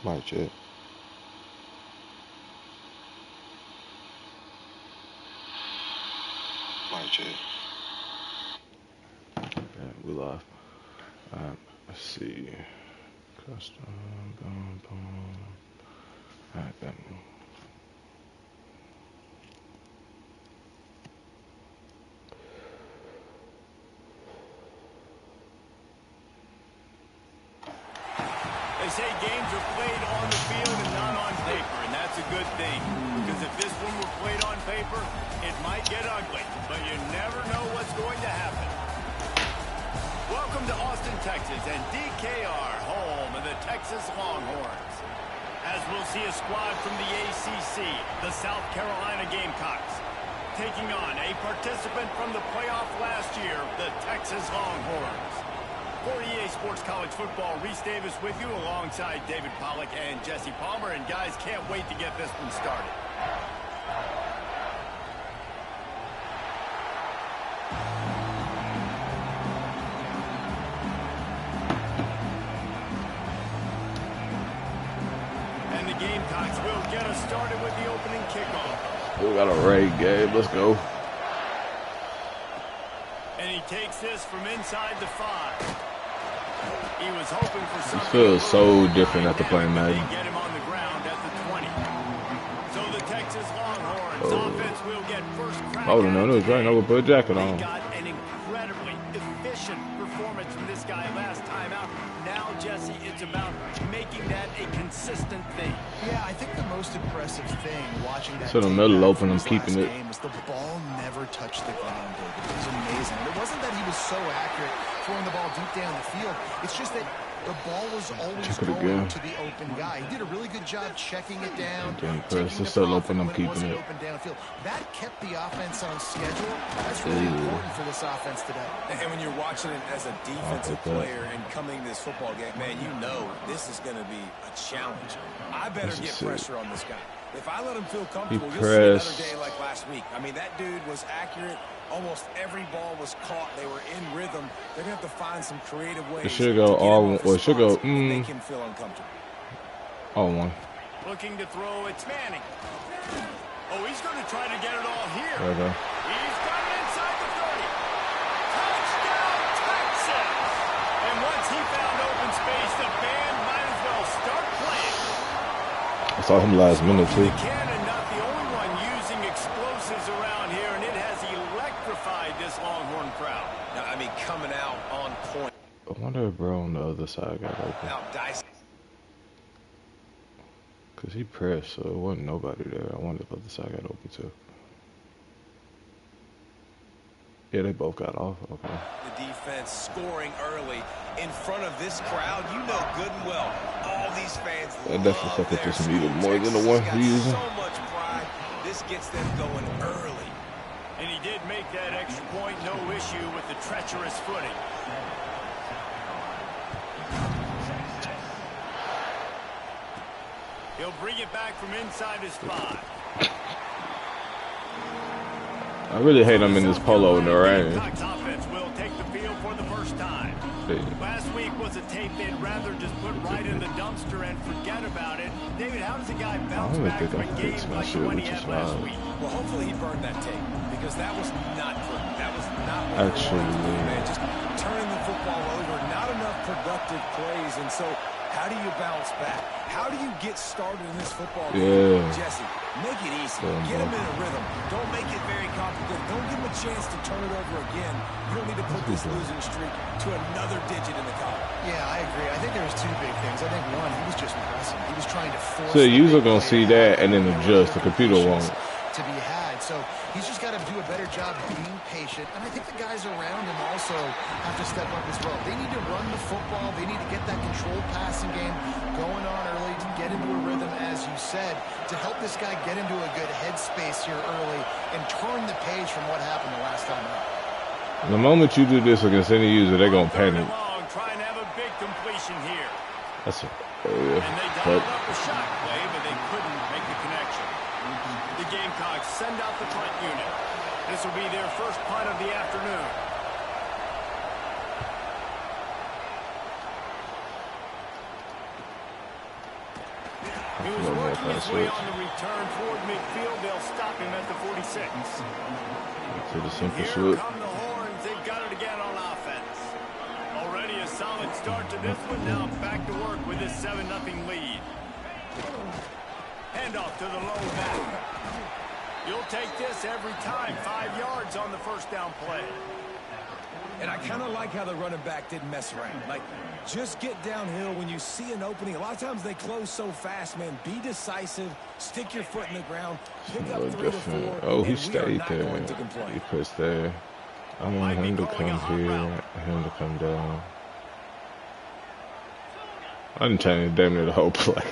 Might check. Might check. Yeah, we live. Let's see. Custom. Boom, boom. Alright, that one. They say games are played on the field and not on paper, and that's a good thing. Because if this one were played on paper, it might get ugly, but you never know what's going to happen. Welcome to Austin, Texas, and DKR, home of the Texas Longhorns. As we'll see a squad from the ACC, the South Carolina Gamecocks, taking on a participant from the playoff last year, the Texas Longhorns. For EA Sports College Football, Reese Davis with you alongside David Pollack and Jesse Palmer. And guys, can't wait to get this one started. And the Gamecocks will get us started with the opening kickoff. We got a raid game. Let's go. And he takes this from inside the 5. He was hoping for something. It feels so different after playing Madden. Get him on the ground at the 20. So the Texas Longhorns offense will get first crack. Oh no, it was right. I would put a jacket on. He got an incredibly efficient performance from this guy last time out. Now, Jesse, it's about making that a consistent thing. Yeah, I think the most impressive thing watching that. So the middle open, I'm keeping it. Was the ball never touched the ground, David. It was amazing. And it wasn't that he was so accurate throwing the ball deep down the field. It's just that the ball was always going to the open guy. He did a really good job checking it down. It's still open, I'm keeping it. Open downfield. That kept the offense on schedule. That's really important for this offense today. And when you're watching it as a defensive player and coming to this football game, man, you know this is going to be a challenge. I better get pressure on this guy. If I let him feel comfortable, you'll see another day like last week. I mean, that dude was accurate. Almost every ball was caught. They were in rhythm. They're going to have to find some creative ways. It should go all, or it should go, they can feel uncomfortable. All one. Looking to throw, it's Manning. Oh, he's going to try to get it all here. There we go. He's got it inside the 30. Touchdown, Texas! And once he found open space, the band might as well start playing. I saw him last minute, too. Cannon, not the only one using explosives around here, and it has electrified this Longhorn crowd. Now, I mean, coming out on point. I wonder if bro on the other side got open. Now, Dice. Because he pressed, so it wasn't nobody there. I wonder if the other side got open, too. Yeah, they both got off. Okay. The defense scoring early in front of this crowd. You know good and well. All these fans I definitely thought that just needed more than the one he's using. So much pride. This gets them going early. And he did make that extra point, no issue with the treacherous footing. He'll bring it back from inside his 5. I really hate him in this polo in the rain. Offense will take the field for the first time. Last week was a tape they'd rather just put right in the dumpster and forget about it. David, how does a guy bounce back from a game like when he had last week? Well, hopefully he burned that tape because that was not good. That was not what actually, man. Just turning the football over, not enough productive plays, and so how do you bounce back? How do you get started in this football game? Jesse, make it easy. Get him in a rhythm. Don't make it very complicated. Don't give him a chance to turn it over again. You don't need to put this losing streak to another digit in the column. Yeah, I agree. I think there's two big things. I think one, he was just pressing. He was trying to force. So the user gonna see that and then adjust. The computer won't. To be had. So he's just got to do a better job being patient. And I think the guys around him also have to step up as well. They need to run the football. They need to get that controlled passing game going on early to get into a rhythm, as you said, to help this guy get into a good headspace here early and turn the page from what happened the last time out. The moment you do this against any user, they're going to panic. Try and have a big completion here. That's it. And they dialed up a shot play, but they couldn't make the connection. The Gamecocks send out the punt unit. This will be their first punt of the afternoon. He was working his way on the return toward midfield. They'll stop him at the 46. To the simple Here slip. come the horns. They've got it again on offense. Already a solid start to this one. Now back to work with this 7-0 lead. Handoff to the low back. You'll take this every time. 5 yards on the first down play. And I kind of like how the running back didn't mess around. Like, just get downhill when you see an opening. A lot of times they close so fast, man. Be decisive. Stick your foot in the ground. Pick up 3 to 4. Oh, he stayed there. He pushed there. I want him to come here, him to come down. I didn't change damn near the whole play.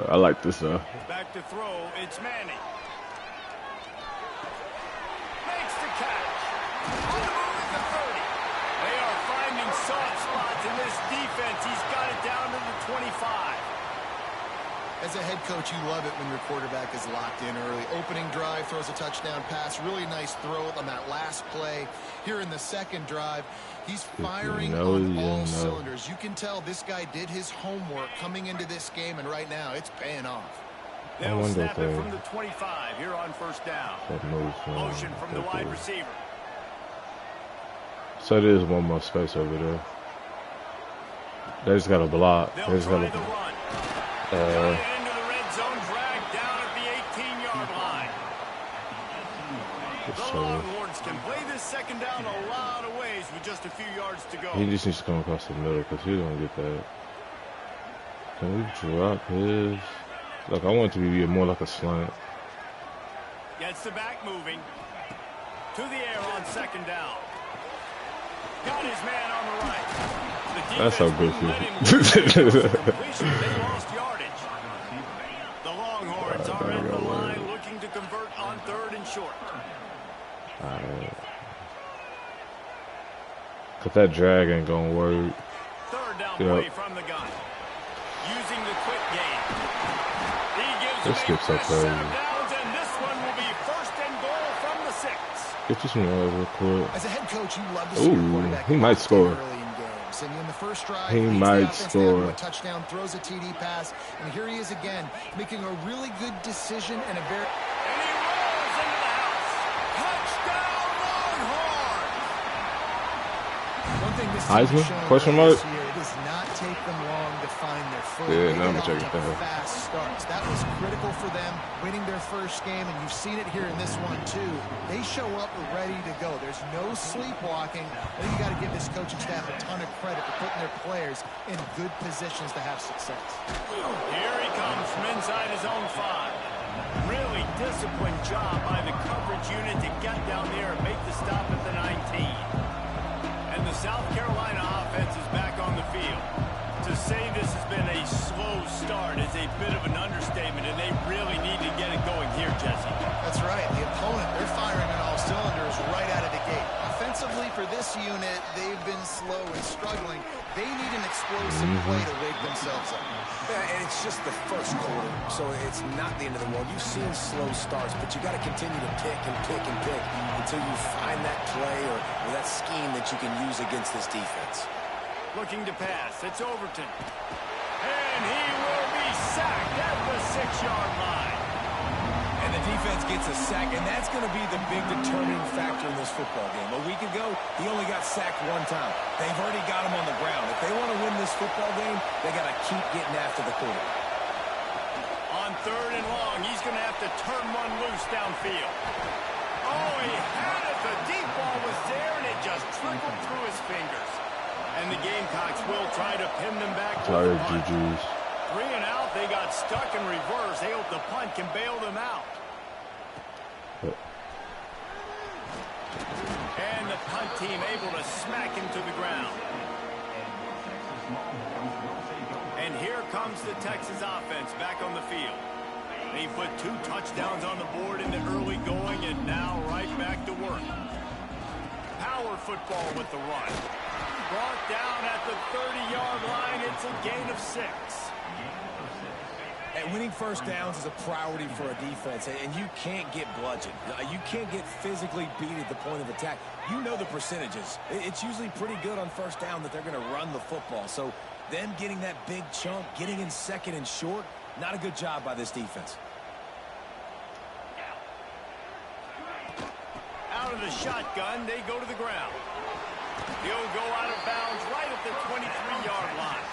I like this though. Back to throw. It's Manning. Makes the catch. On the move at the 30. They are finding soft spots in this defense. He's got it down to the 25. As a head coach, you love it when your quarterback is locked in early. Opening drive, throws a touchdown pass. Really nice throw on that last play. Here in the second drive, he's firing on all cylinders. You can tell this guy did his homework coming into this game, and right now it's paying off. They'll snap it from the 25 here on first down. Motion from the wide receiver. So there's one more space over there. They just got a block. They just got a run. Into the red zone, dragged down at the 18-yard line. The Longhorns can play this second down a lot of ways with just a few yards to go. He just needs to come across the middle because he don't get that. Can we drop his? Look, I want it to be more like a slant. Gets the back moving. To the air on second down. Got his man on the right. That's so good. They lost yardage. The Longhorns are at the line looking to convert on 3rd and short. Alright. Cause that drag ain't gonna work. 3rd down play from the gun. Using the quick game. He gives this skip's so crazy. Downs, and this one will be 1st and goal from the 6. Get this one real quick. As a head coach, you love to see your quarterback he might score. early in games. And in the first drive, he might score. A touchdown, throws a TD pass, and here he is again, making a really good decision and a very. And he rolls into the house. Touchdown, Longhorns! One thing this Heisman? team Question mark? this year, it does not take them long to find their foot. Yeah, They now I'm get checking off to that. fast starts. That was critical for them, winning their first game, and you've seen it here in this one too. They show up ready to go. There's no sleepwalking. I think you got to give this coaching staff a ton of credit for putting their players in good positions to have success. Here he comes from inside his own 5. Really disciplined job by the coverage unit to get down there and make the stop at the 19. And the South Carolina offense is back on the field. To say this has been a slow start is a bit of an understatement, and they really need to get it going here, Jesse. That's right. The opponent, they're firing on all cylinders right out of the gate. Offensively for this unit, they've been slow and struggling. They need an explosive play to wake themselves up. Yeah, and it's just the first quarter, so it's not the end of the world. You've seen slow starts, but you got to continue to pick and pick and pick until you find that play or that scheme that you can use against this defense. Looking to pass. It's Overton. And he will be sacked at the 6-yard line. And the defense gets a sack, and that's going to be the big determining factor in this football game. A week ago, he only got sacked 1 time. They've already got him on the ground. If they want to win this football game, they got to keep getting after the quarterback. On 3rd and long, he's going to have to turn one loose downfield. Oh, he had it. The deep ball was there, and it just trickled through his fingers. And the Gamecocks will try to pin them back. Sorry, GG's. 3 and out. They got stuck in reverse. They hope the punt can bail them out. And the punt team able to smack him to the ground. And here comes the Texas offense back on the field. They put 2 touchdowns on the board in the early going, and now right back to work. Power football with the run. Brought down at the 30-yard line. It's a gain of 6. And winning first downs is a priority for a defense, and you can't get bludgeoned. You can't get physically beat at the point of attack. You know the percentages. It's usually pretty good on first down that they're going to run the football. So Them getting that big chunk, getting in second and short, not a good job by this defense. Out of the shotgun, they go to the ground. He'll go out of bounds right at the 23-yard line.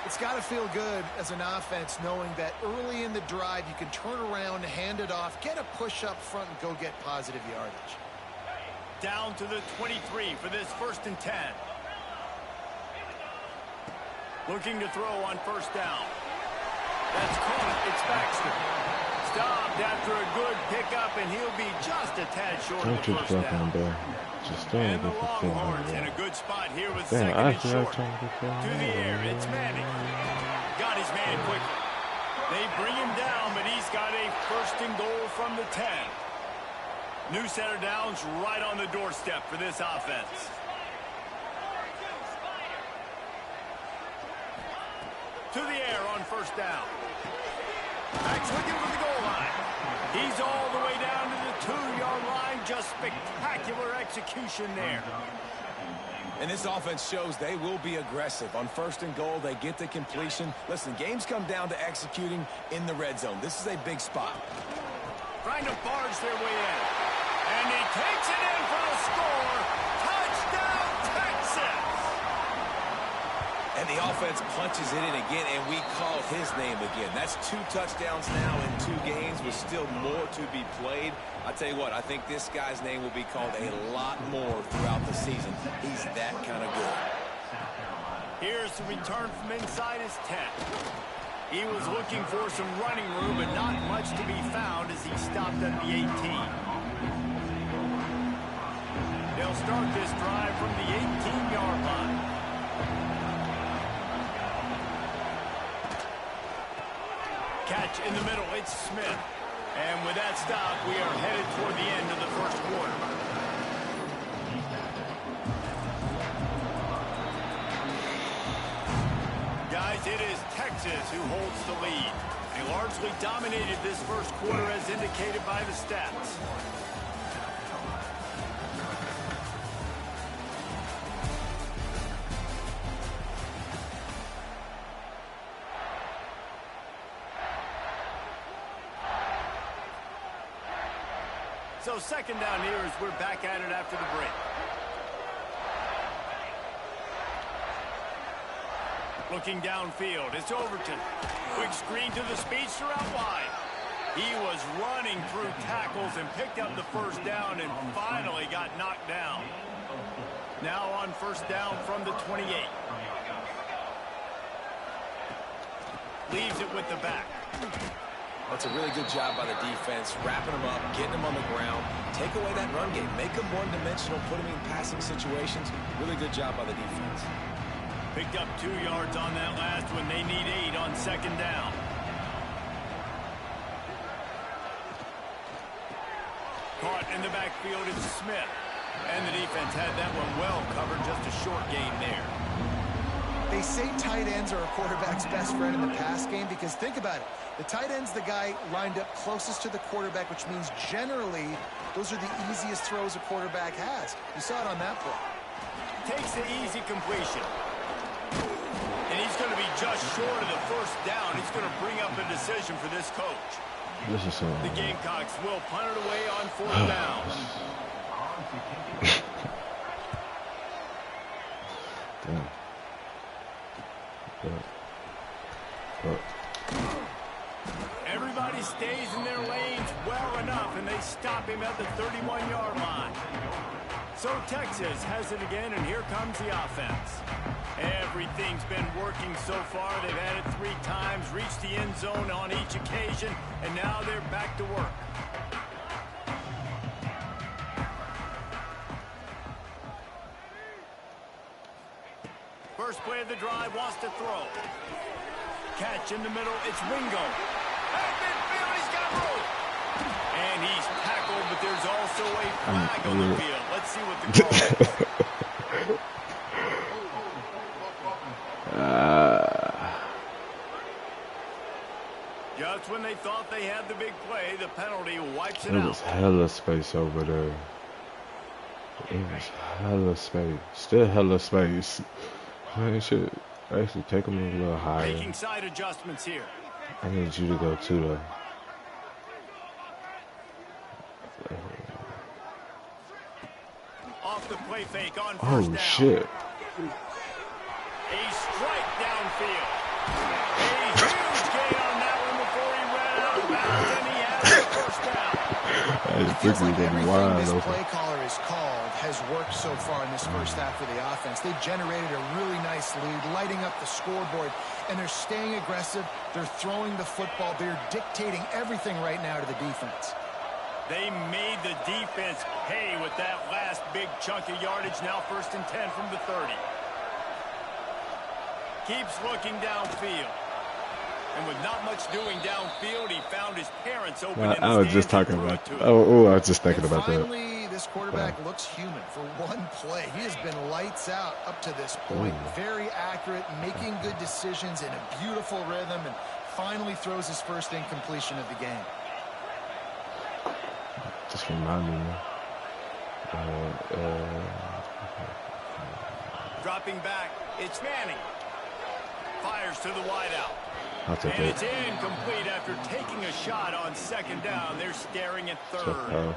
It's got to feel good as an offense knowing that early in the drive you can turn around, hand it off, get a push up front, and go get positive yardage. Down to the 23 for this 1st and 10. Looking to throw on 1st down. That's caught. It's Baxter. Stopped after a good pickup, and he'll be just a tad short of the 1st down. And the Longhorns in a good spot here with 2nd and short. To the air, it's Manning. Got his man quickly. They bring him down, but he's got a 1st and goal from the 10. New set of downs right on the doorstep for this offense. To the air on 1st down. Max looking for the goal line. He's all the way down to the 2-yard line. Just spectacular execution there. And this offense shows they will be aggressive. On 1st and goal, they get the completion. Listen, games come down to executing in the red zone. This is a big spot. Trying to barge their way in. And he takes it in for the score. Touchdown, Texas! And the offense punches it in again, and we call his name again. That's 2 touchdowns now in 2 games with still more to be played. I tell you what, I think this guy's name will be called a lot more throughout the season. He's that kind of good. Here's the return from inside his 10. He was looking for some running room, but not much to be found as he stopped at the 18. They'll start this drive from the 18-yard line. Catch in the middle, it's Smith. And with that stop, we are headed toward the end of the 1st quarter. Guys, it is Texas who holds the lead. They largely dominated this 1st quarter as indicated by the stats. So 2nd down here as we're back at it after the break. Looking downfield, it's Overton. Quick screen to the speedster out wide. He was running through tackles and picked up the 1st down and finally got knocked down. Now on 1st down from the 28. Leaves it with the back. That's a really good job by the defense, wrapping them up, getting them on the ground, take away that run game, make them one-dimensional, put them in passing situations. Really good job by the defense. Picked up 2 yards on that last one. They need 8 on 2nd down. Caught in the backfield is Smith. And the defense had that one well covered, just a short gain there. They say tight ends are a quarterback's best friend in the pass game because think about it. The tight end's the guy lined up closest to the quarterback, which means generally those are the easiest throws a quarterback has. You saw it on that play. Takes the easy completion. And he's going to be just short of the 1st down. He's going to bring up a decision for this coach. The Gamecocks will punt it away on 4th down. Damn. Everybody stays in their lanes well enough, and they stop him at the 31-yard line. So Texas has it again, and here comes the offense. Everything's been working so far. They've had it 3 times, reached the end zone on each occasion, and now they're back to work. First play of the drive, wants to throw. Catch in the middle, it's Wingo. At midfield, he's got room. And he's tackled, but there's also a flag on the field. Let's see what the call is. Just when they thought they had the big play, the penalty wipes it out. There was hella space over there. It was hella space. Still hella space. Man, shit. Actually, take him a little higher. Making side adjustments here. I need you to go too, though. Off the play fake on first Oh, down. shit. A strike downfield. A huge gain on that one before he ran out of bounds, and he has the first down. It feels like everything this play caller has called has worked so far in this first half for the offense. They've generated a really nice lead, lighting up the scoreboard, and they're staying aggressive. They're throwing the football. They're dictating everything right now to the defense. They made the defense pay with that last big chunk of yardage. Now 1st and 10 from the 30. Keeps looking downfield. And with not much doing downfield, he found his parents open in the I was just stands talking and about threw it to him. I was just thinking about that. Finally, this quarterback looks human for one play. He has been lights out up to this point. Very accurate, making good decisions in a beautiful rhythm, and finally throws his first incompletion of the game. Just remind me. Dropping back, it's Manning. Fires to the wideout. I'll take And it. it's incomplete after taking a shot on 2nd down. They're staring at 3rd.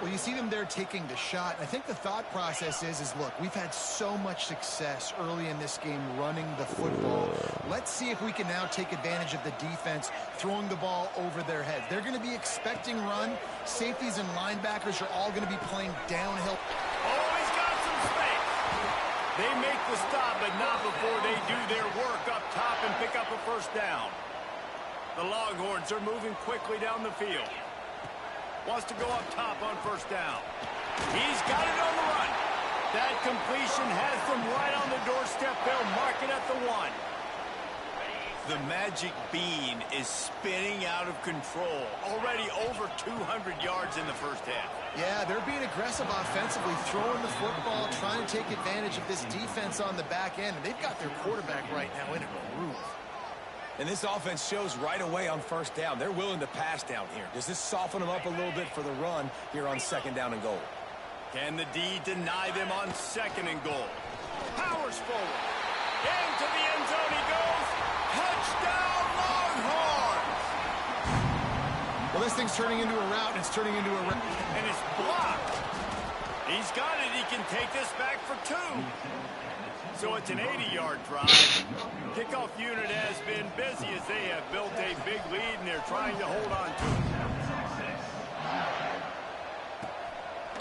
Well, you see them there taking the shot. I think the thought process is look, we've had so much success early in this game running the football. Let's see if we can now take advantage of the defense throwing the ball over their heads. They're going to be expecting run. Safeties and linebackers are all going to be playing downhill. Oh, he's got some space. They make the stop, but not before they do their work up top and pick up a 1st down. The Longhorns are moving quickly down the field. Wants to go up top on 1st down. He's got it on the run. That completion has them right on the doorstep. They'll mark it at the 1. The magic bean is spinning out of control. Already over 200 yards in the first half. Yeah, they're being aggressive offensively, throwing the football, trying to take advantage of this defense on the back end. And they've got their quarterback right now in a groove. And this offense shows right away on 1st down. They're willing to pass down here. Does this soften them up a little bit for the run here on 2nd down and goal? Can the D deny them on 2nd and goal? Powers forward. Into the end zone he goes. Touchdown, Longhorns! Well, this thing's turning into a route, and it's turning into a route. And it's blocked. He's got it. He can take this back for 2. So it's an 80-yard drive. Kickoff unit has been busy as they have built a big lead, and they're trying to hold on to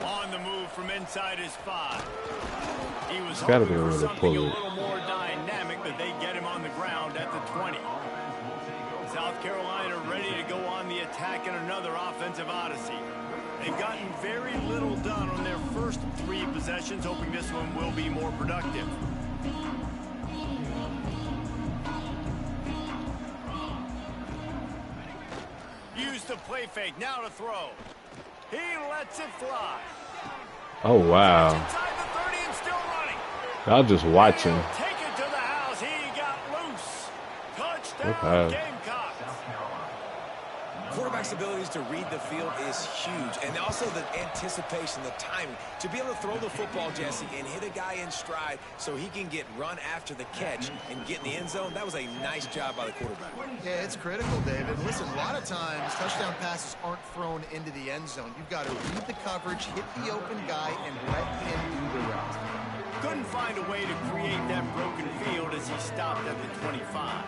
it. On the move from inside his 5. He was hoping for something a little more dynamic, but they get him on the ground at the 20. South Carolina ready to go on the attack in another offensive odyssey. They've gotten very little done on their first 3 possessions, hoping this one will be more productive. Use the play fake, now to throw. He lets it fly. Oh, wow. Inside the 30 and still running. I was just watching. Take it to the house. He got loose. Touchdown, Gamecocks. Quarterback's abilities to read the field is huge, and also the anticipation, the timing. To be able to throw the football, Jesse, and hit a guy in stride so he can get run after the catch and get in the end zone, that was a nice job by the quarterback. Yeah, it's critical, David. Listen, a lot of times touchdown passes aren't thrown into the end zone. You've got to read the coverage, hit the open guy, and let him do the rest. Couldn't find a way to create that broken field as he stopped at the 25.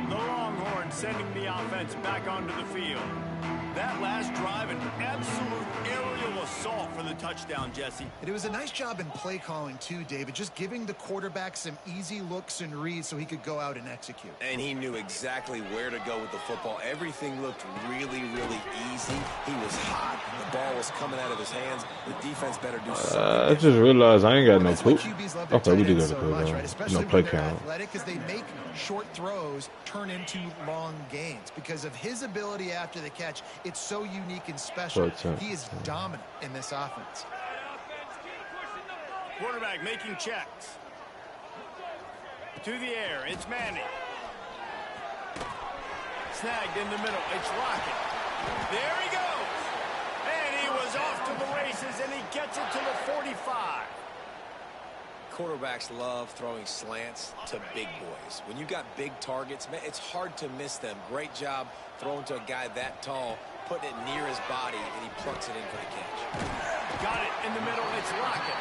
The Longhorns sending the offense back onto the field. That last drive, an absolute aerial assault for the touchdown, Jesse. And it was a nice job in play calling, too, David, just giving the quarterback some easy looks and reads so he could go out and execute. And he knew exactly where to go with the football. Everything looked really, really easy. He was hot. The ball was coming out of his hands. The defense better do something. I just realized I ain't got no poop. Okay, we do got a so poop, much, though. right? Especially No when play they're count. athletic, because they make short throws turn into long gains. Because of his ability after the catch, it's so unique and special. He is dominant in this offense. Quarterback making checks. To the air, it's Manning. Snagged in the middle, it's Lockett. There he goes. And he was off to the races, and he gets it to the 45. quarterbacks love throwing slants to big boys. When you've got big targets, man, it's hard to miss them. Great job throwing to a guy that tall, putting it near his body, and he plucks it in for the catch. Got it in the middle. It's Lockett.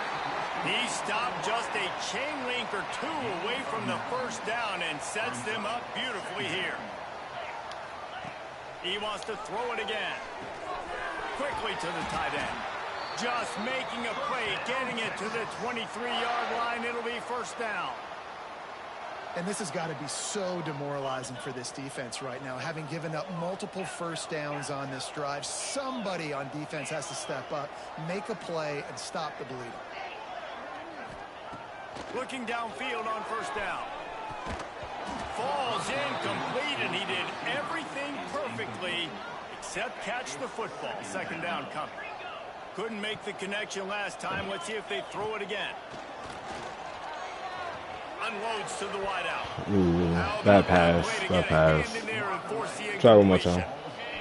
He stopped just a chain link or two away from the first down and sets them up beautifully here. He wants to throw it again. Quickly to the tight end. Just making a play, getting it to the 23-yard line. It'll be first down. And this has got to be so demoralizing for this defense right now. Having given up multiple first downs on this drive, somebody on defense has to step up, make a play, and stop the bleeding. Looking downfield on first down. Falls incomplete, and he did everything perfectly except catch the football. Second down coming. Couldn't make the connection last time. Let's see if they throw it again. Unloads to the wideout. Ooh, that pass. That pass. Try one more time.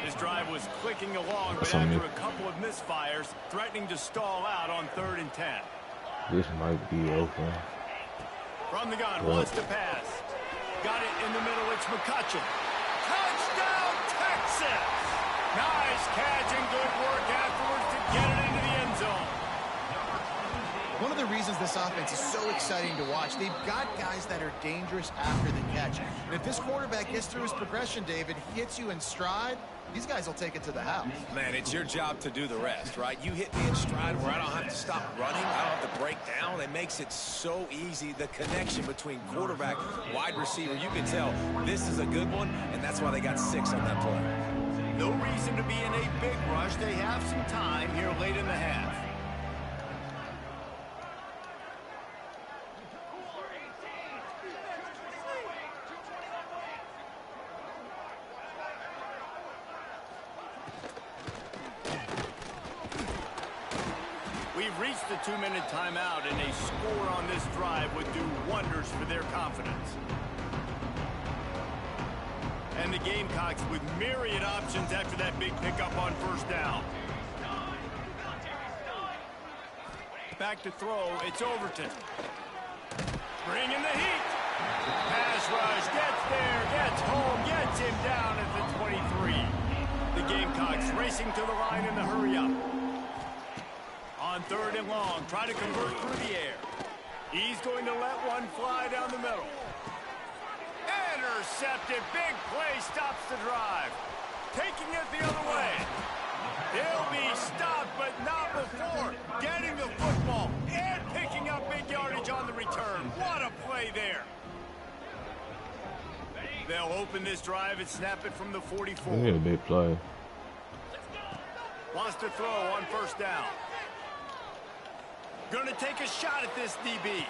This drive was clicking along, but after a couple of misfires, threatening to stall out on 3rd and 10. This might be open. From the gun, wants to pass. Got it in the middle. It's McCutcheon. Touchdown, Texas! Nice catch and good work afterwards to get it into the end zone. One of the reasons this offense is so exciting to watch, they've got guys that are dangerous after the catch. And if this quarterback gets through his progression, David, he hits you in stride, these guys will take it to the house. Man, it's your job to do the rest, right? You hit me in stride where I don't have to stop running. I don't have to break down. It makes it so easy. The connection between quarterback, wide receiver, you can tell this is a good one, and that's why they got 6 on that play. No reason to be in a big rush. They have some time here late in the half. We've reached the 2-minute timeout, and a score on this drive would do wonders for their confidence. And the Gamecocks with myriad options after that big pickup on first down. Back to throw, it's Overton. Bringing the heat. Pass rush, gets there, gets home, gets him down at the 23. The Gamecocks racing to the line in the hurry up. On 3rd and long, try to convert through the air. He's going to let one fly down the middle. Intercepted, big play, stops the drive. Taking it the other way. He'll be stopped, but not before getting the football and picking up big yardage on the return. What a play there. They'll open this drive and snap it from the 44. He had a big play. Wants to throw on first down. Gonna take a shot at this DB. He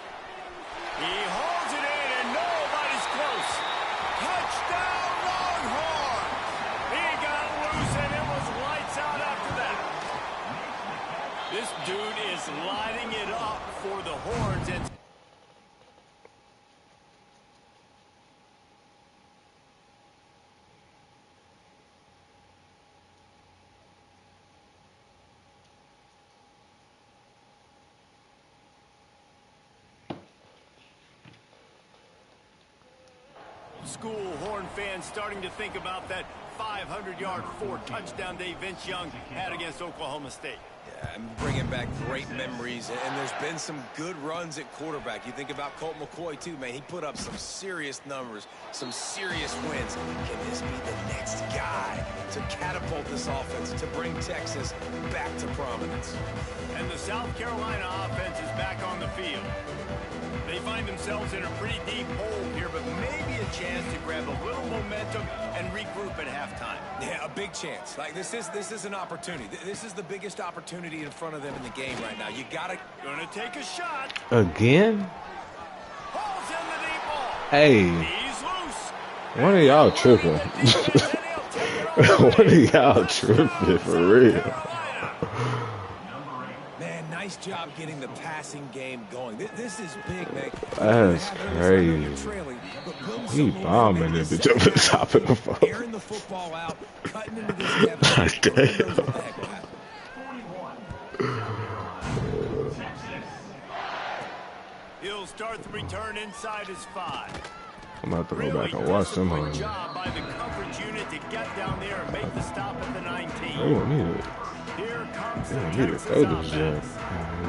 holds it in and nobody's close. Touchdown Longhorns! He got loose and it was lights out after that. This dude is lighting it up for the Horns. And school Horn fans starting to think about that 500-yard 4-touchdown day Vince Young had against Oklahoma State. Yeah, I'm bringing back great memories, and there's been some good runs at quarterback. You think about Colt McCoy, too, man. He put up some serious numbers, some serious wins. Can this be the next guy to catapult this offense, to bring Texas back to prominence? And the South Carolina offense is back on the field. They find themselves in a pretty deep hole here, but maybe a chance to grab a little momentum and regroup at halftime. Yeah, a big chance. Like this is an opportunity. This is the biggest opportunity in front of them in the game right now. You gotta take a shot again. Pulls in the deep ball. Hey, he's loose. One of y'all tripping. One of y'all tripping for real. Nice job getting the passing game going. This is big, man. That's crazy. He bombing it bitch over the top of the phone. Airing the football out, cutting into this Damn. He'll return inside his 5. I'm about to go back and watch them. Good job by the coverage unit to get down there and make the stop at the 19. Oh, I need it. Here comes the Texas offense.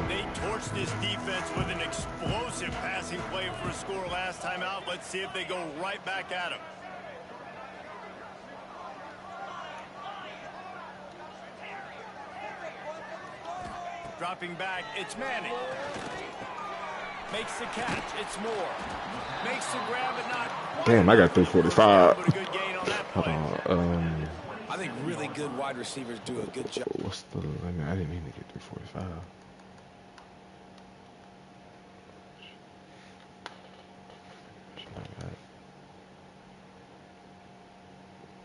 They torched this defense with an explosive passing play for a score last time out. Let's see if they go right back at him. Dropping back, it's Manning. Makes the catch, it's Moore. Makes the grab, but not. Damn, I got 345. But a good gain on that play. I think really good wide receivers do a good job. What's the limit? I didn't mean to get 345.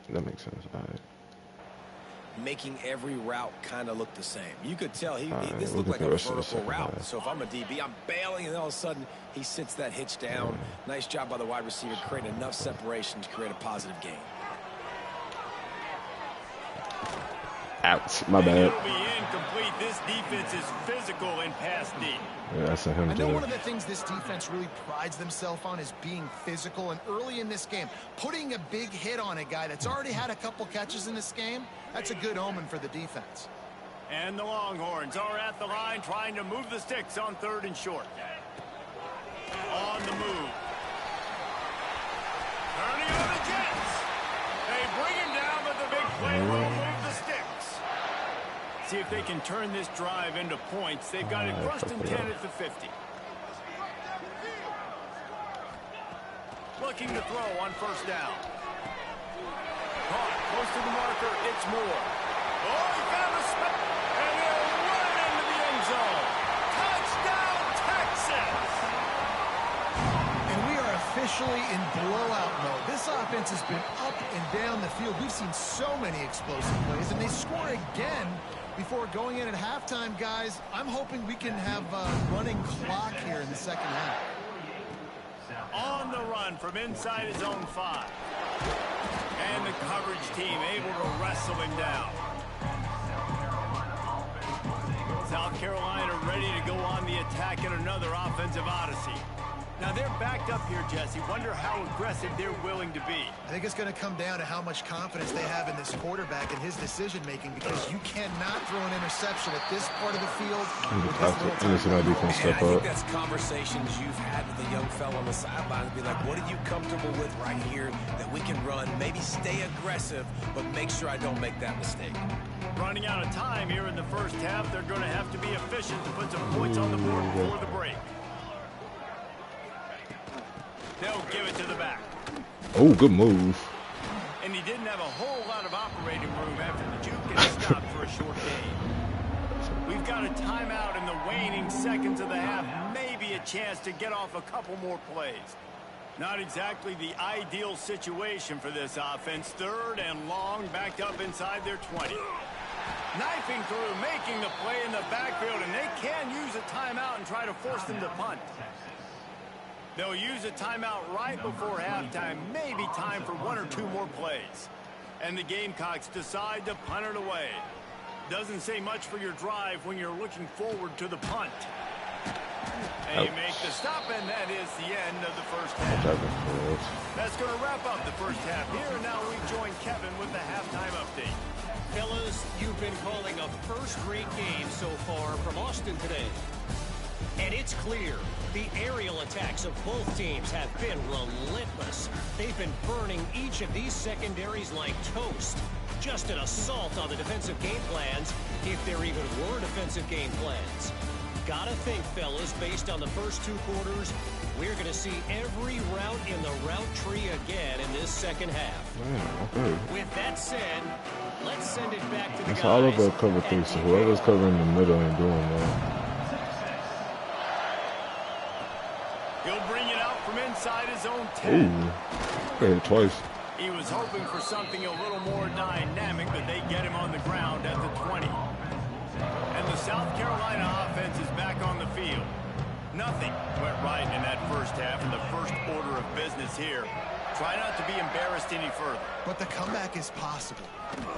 That makes sense. All right. Making every route kind of look the same. You could tell this we'll looked like a vertical route. half. So if I'm a DB, I'm bailing, and all of a sudden he sits that hitch down. Nice job by the wide receiver, creating enough separation to create a positive gain. Ouch, my bad. It'll be incomplete. This defense is physical and pass deep. Yeah, that's a him. I know one of the things this defense really prides themselves on is being physical, and early in this game, putting a big hit on a guy that's already had a couple catches in this game, that's a good omen for the defense. And the Longhorns are at the line trying to move the sticks on 3rd and short. On the move. Turning on the Jets. They bring him down, but the big play will move the sticks. See if they can turn this drive into points. They've got it 1st and 10 at the 50. Looking to throw on 1st down. Caught close to the marker. It's Moore. Oh, he found a spot. And he'll run it into the end zone. Touchdown, Texas! And we are officially in blowout mode. This offense has been up and down the field. We've seen so many explosive plays, and they score again before going in at halftime, guys. I'm hoping we can have a running clock here in the second half. On the run from inside his own 5. And the coverage team able to wrestle him down. South Carolina ready to go on the attack in another offensive odyssey. Now they're backed up here, Jesse. Wonder how aggressive they're willing to be. I think it's going to come down to how much confidence they have in this quarterback and his decision-making, because you cannot throw an interception at this part of the field. I think that's conversations you've had with a young fellow on the sidelines. Be like, what are you comfortable with right here that we can run? Maybe stay aggressive, but make sure I don't make that mistake. Running out of time here in the 1st half. They're going to have to be efficient to put some points on the board before the break. They'll give it to the back. Oh, good move. And he didn't have a whole lot of operating room after the juke and stopped for a short gain. We've got a timeout in the waning seconds of the half. Maybe a chance to get off a couple more plays. Not exactly the ideal situation for this offense. 3rd and long, backed up inside their 20. Knifing through, making the play in the backfield, and they can use a timeout and try to force them to punt. They'll use a timeout right before halftime. Maybe time for 1 or 2 more plays. And the Gamecocks decide to punt it away. Doesn't say much for your drive when you're looking forward to the punt. And you make the stop, and that is the end of the 1st half. That's going to wrap up the 1st half here. Now we join Kevin with the halftime update. Fellas, you've been calling a first-rate game so far from Austin today. And it's clear, the aerial attacks of both teams have been relentless. They've been burning each of these secondaries like toast. Just an assault on the defensive game plans, if there even were defensive game plans. Gotta think, fellas, based on the first 2 quarters, we're going to see every route in the route tree again in this second half. Okay. With that said, let's send it back to the guys. It's all about cover 3, so whoever's covering the middle ain't doing that. He'll bring it out from inside his own 10. Ooh, hit it twice. He was hoping for something a little more dynamic, but they get him on the ground at the 20. And the South Carolina offense is back on the field. Nothing went right in that 1st half in the first order of business here. Try not to be embarrassed any further. But the comeback is possible.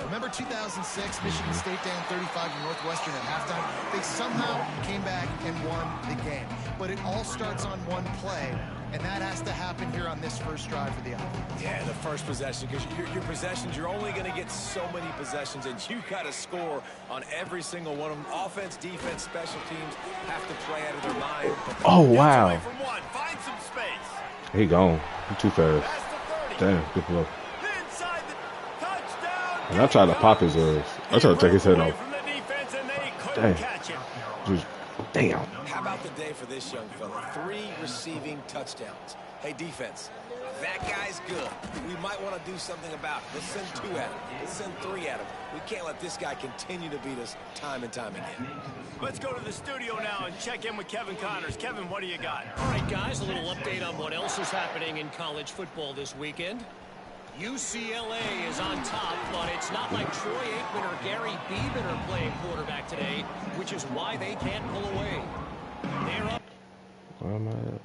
Remember 2006, Michigan State down 35 to Northwestern at halftime? They somehow came back and won the game. But it all starts on one play, and that has to happen here on this first drive for the offense. Yeah, the first possession, because your possessions, you're only going to get so many possessions, and you got to score on every single one of them. Offense, defense, special teams have to play out of their mind. Oh, wow. From one. Find some space. He gone. He too fast. Damn, good blow. Inside the touchdown. And I tried to pop his ass. I tried to take his head off. From the defense, and they couldn't Damn. catch it. Just, damn. How about the day for this young fella? 3 receiving touchdowns. Hey, defense, that guy's good. We might want to do something about it. Let's send 2 at him. Let's send 3 at him. We can't let this guy continue to beat us time and time again. Let's go to the studio now and check in with Kevin Connors. Kevin, what do you got? All right, guys, a little update on what else is happening in college football this weekend. UCLA is on top, but it's not like Troy Aikman or Gary Beeman are playing quarterback today, which is why they can't pull away. They're up. Where am I at?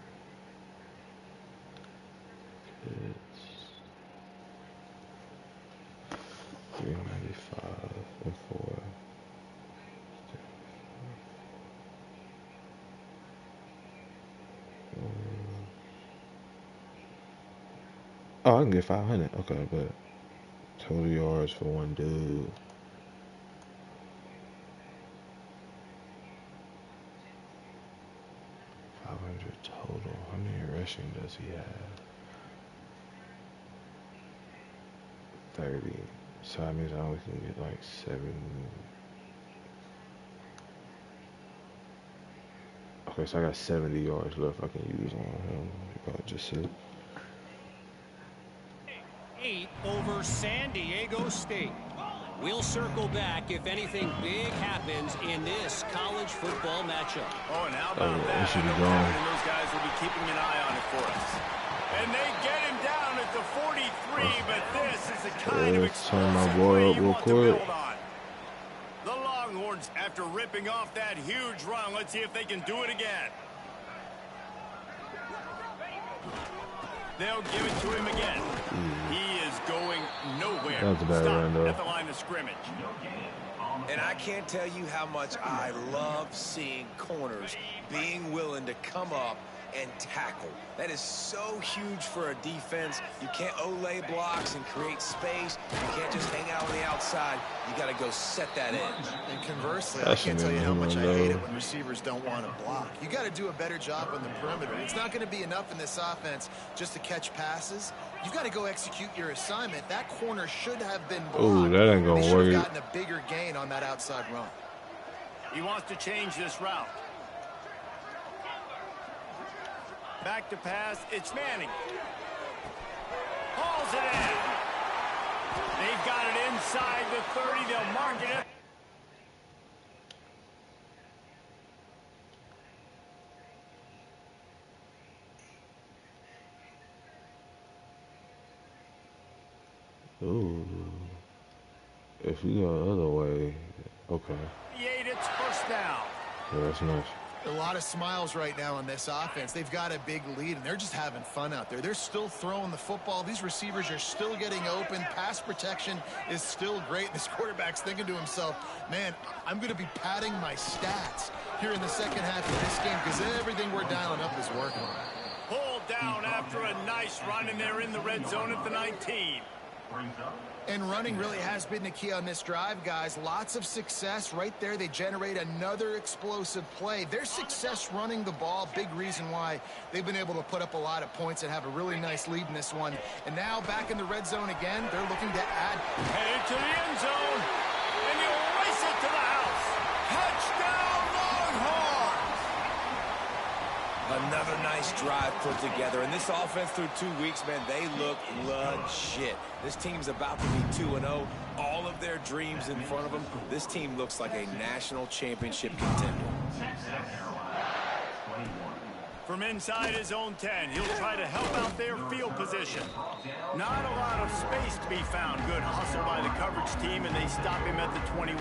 It's 395 and 4. Oh, I can get 500. Okay, but total yards for one dude. Total. How many rushing does he have? 30. So that means I only can get like 7. Okay, so I got 70 yards left I can use on him. I'll just sit. 8 over San Diego State. We'll circle back if anything big happens in this college football matchup. Oh, and how about that? Should be I know gone. Kevin and those guys will be keeping an eye on it for us. And they get him down at the 43, but this is the kind of Let's turn my explosive boy play up you real want to quick. build on. The Longhorns, after ripping off that huge run, let's see if they can do it again. They'll give it to him again. He is going nowhere. That was a bad run, though. At the line of scrimmage. And I can't tell you how much I love seeing corners being willing to come up and tackle. That is so huge for a defense. You can't olay blocks and create space. You can't just hang out on the outside. You got to go set that edge. And conversely, I That's can't tell you how much I low. hate it when receivers don't want to block. You got to do a better job on the perimeter. It's not going to be enough in this offense just to catch passes. You've got to go execute your assignment. That corner should have been blocked. Ooh, that ain't gonna They should work. have gotten a bigger gain on that outside run. He wants to change this route. Back to pass. It's Manning. Hauls it in. They've got it inside the 30. They'll mark it. Ooh. If you go the other way, okay. 8, it's first down. Yeah, that's nice. A lot of smiles right now on this offense. They've got a big lead, and they're just having fun out there. They're still throwing the football. These receivers are still getting open. Pass protection is still great. This quarterback's thinking to himself, man, I'm going to be padding my stats here in the second half of this game because everything we're dialing up is working. Pulled down after a nice run, and they're in the red zone at the 19. And running really has been the key on this drive, guys. Lots of success right there. They generate another explosive play. Their success running the ball, big reason why they've been able to put up a lot of points and have a really nice lead in this one. And now back in the red zone again, they're looking to add. Headed to the end zone, and he'll race it to the house. Touchdown, Longhorns! Another nice drive put together. And this offense through 2 weeks, man, they look legit. This team's about to be 2-0. All of their dreams in front of them. This team looks like a national championship contender. From inside his own 10, he'll try to help out their field position. Not a lot of space to be found. Good hustle by the coverage team, and they stop him at the 21.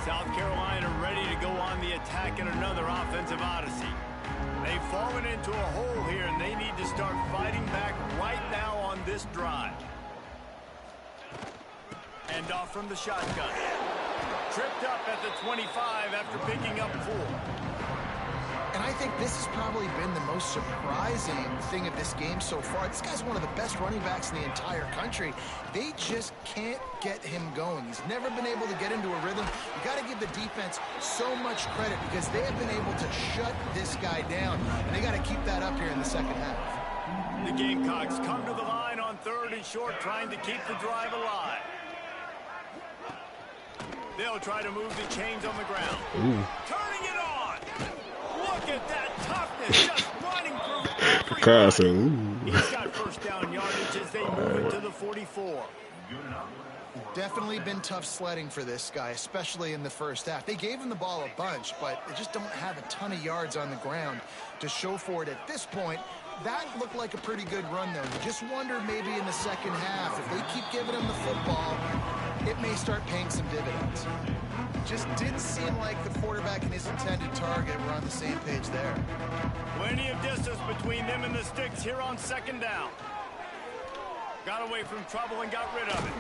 South Carolina ready to go on the attack in another offensive odyssey. They've fallen into a hole here, and they need to start fighting back right now on this drive. And off from the shotgun. Tripped up at the 25 after picking up 4. And I think this has probably been the most surprising thing of this game so far. This guy's one of the best running backs in the entire country. They just can't get him going. He's never been able to get into a rhythm. You got to give the defense so much credit because they have been able to shut this guy down. And they got to keep that up here in the second half. The Gamecocks come to the line on 3rd and short, trying to keep the drive alive. They'll try to move the chains on the ground. Ooh. Turning it on. Look at that toughness, just running through everybody. He's got first down yardage as they move it to the 44. Definitely been tough sledding for this guy, especially in the first half. They gave him the ball a bunch, but they just don't have a ton of yards on the ground to show for it at this point. That looked like a pretty good run, though. You just wonder maybe in the second half, if they keep giving him the football, it may start paying some dividends. Just didn't seem like the quarterback and his intended target were on the same page there. Plenty of distance between them and the sticks here on 2nd down. Got away from trouble and got rid of it.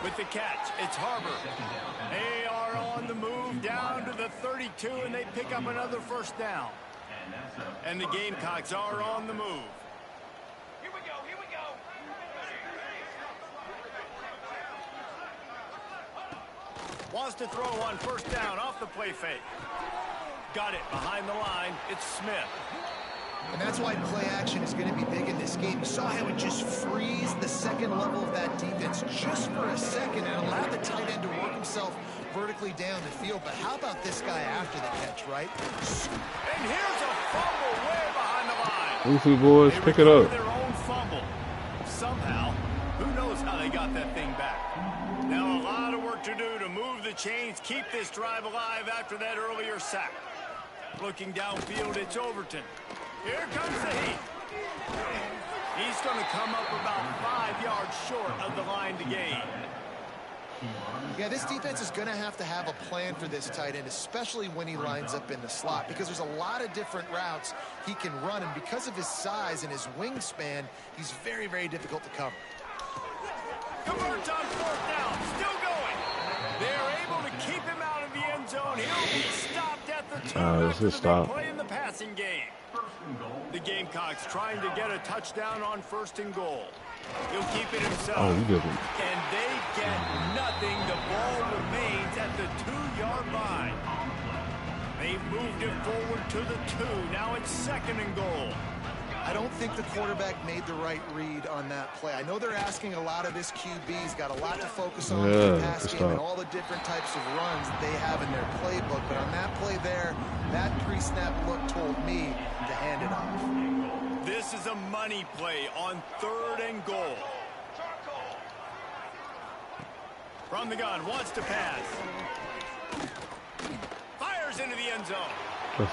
With the catch, it's Harbor. They are on the move down to the 32, and they pick up another first down. And the Gamecocks are on the move. Here we go, here we go. Wants to throw on first down off the play fake. Got it behind the line. It's Smith. And that's why play action is going to be big in this game. You saw how it just frees the second level of that defense just for a second and allowed the tight end to work himself vertically down the field. But how about this guy after the catch, right? And here's a fumble way behind the line. Goofy boys, pick it up. Their own fumble. Somehow, who knows how they got that thing back. Now a lot of work to do to move the chains, keep this drive alive after that earlier sack. Looking downfield, it's Overton. Here comes the heat. He's going to come up about 5 yards short of the line to gain. Yeah, this defense is going to have a plan for this tight end, especially when he lines up in the slot, because there's a lot of different routes he can run, and because of his size and his wingspan, he's very, very difficult to cover. Converts on 4th down, still going. They're able to keep him out of the end zone. He'll be stopped at the 2 after they play in the passing game. The Gamecocks trying to get a touchdown on 1st and goal. He'll keep it himself. Oh, he didn't. And they get nothing. The ball remains at the 2-yard line. They've moved it forward to the 2. Now it's 2nd and goal. I don't think the quarterback made the right read on that play. I know they're asking a lot of his QBs, got a lot to focus on in the pass game and all the different types of runs that they have in their playbook. But on that play there, that pre-snap look told me to hand it off. This is a money play on 3rd and goal. From the gun, wants to pass. Fires into the end zone. I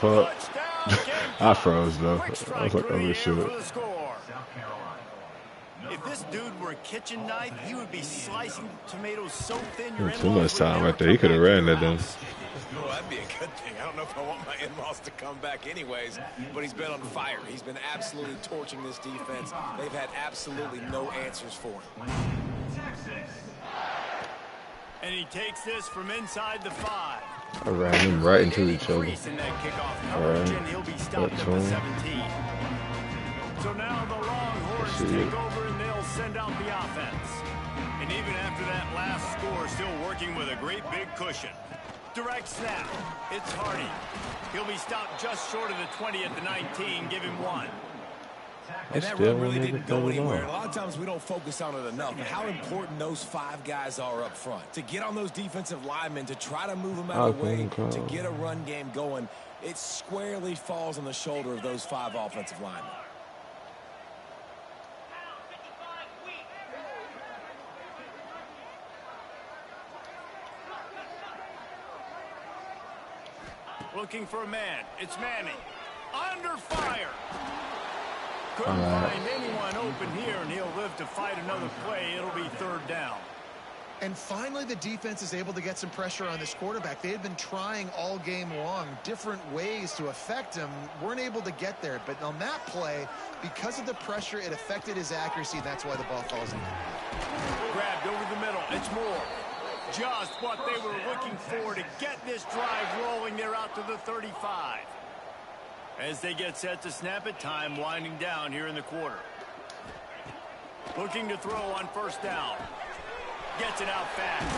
froze though. I was like, oh this shit. If this dude were a kitchen knife, he would be slicing tomatoes so thin your too much time right there. He could have ran that then. Well, that'd be a good thing. I don't know if I want my in-laws to come back anyways, but he's been on fire. He's been absolutely torching this defense. They've had absolutely no answers for him. And he takes this from inside the 5. I ran them right into each other. In that kickoff coverage, and he'll be stopped at the 17. So now the Longhorns take over and they'll send out the offense. And even after that last score, still working with a great big cushion. Direct snap. It's Hardy. He'll be stopped just short of the 20 at the 19. Give him 1. And that run really didn't go anywhere. A lot of times we don't focus on it enough, but how important those 5 guys are up front. To get on those defensive linemen, to try to move them out of the way, to get a run game going, it squarely falls on the shoulder of those 5 offensive linemen. Looking for a man. It's Manning. Under fire. Couldn't find anyone open here, and he'll live to fight another play. It'll be 3rd down. And finally, the defense is able to get some pressure on this quarterback. They had been trying all game long different ways to affect him. Weren't able to get there. But on that play, because of the pressure, it affected his accuracy. That's why the ball falls in. Grabbed over the middle. It's Moore. Just what they were looking for to get this drive rolling. They're out to the 35. As they get set to snap it, time winding down here in the quarter. Looking to throw on first down. Gets it out fast.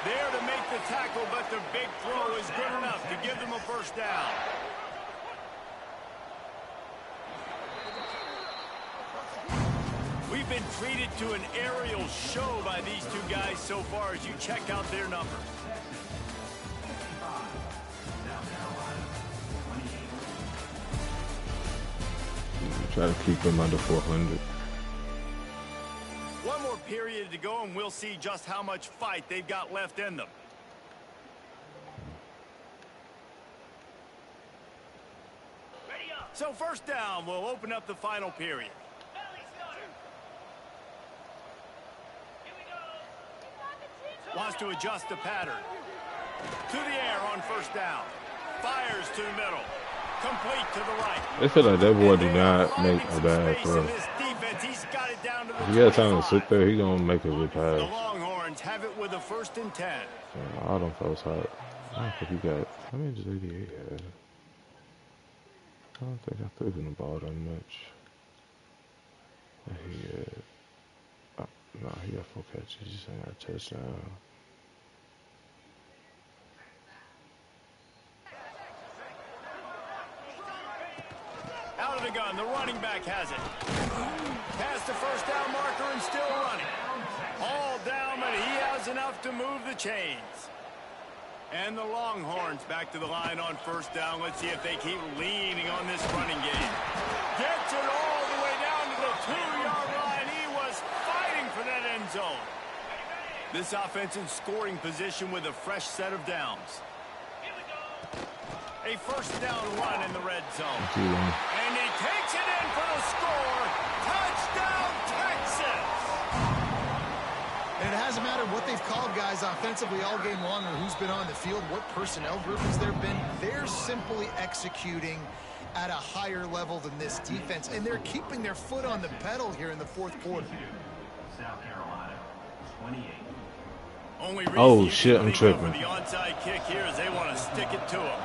There to make the tackle, but the big throw is good enough to give them a first down. We've been treated to an aerial show by these two guys so far as you check out their numbers. Try to keep him under 400. One more period to go, and we'll see just how much fight they've got left in them. So first down, we'll open up the final period. Wants to adjust the pattern. To the air on first down. Fires to the middle. Complete to the right. I feel like that boy do not make a bad throw. If he got time to sit there, he gonna make a good pass. The Longhorns have it with a 1st and 10. Yeah, all them folks hot. I don't think he got. How many does 88 have? I don't think I threw him the ball that much. He had. No, he got 4 catches. He just ain't got a touchdown. Out of the gun, the running back has it. Past the first down marker and still running. All down, but he has enough to move the chains. And the Longhorns back to the line on first down. Let's see if they keep leaning on this running game. Gets it all the way down to the 2-yard line. He was fighting for that end zone. This offense in scoring position with a fresh set of downs. A first down run in the red zone. And he takes it in for the score. Touchdown, Texas! And it hasn't mattered what they've called guys offensively all game long or who's been on the field, what personnel groupings there have been. They're simply executing at a higher level than this defense, and they're keeping their foot on the pedal here in the fourth quarter. South Carolina, 28. Oh, shit, I'm tripping. The onside kick here is they want to stick it to him.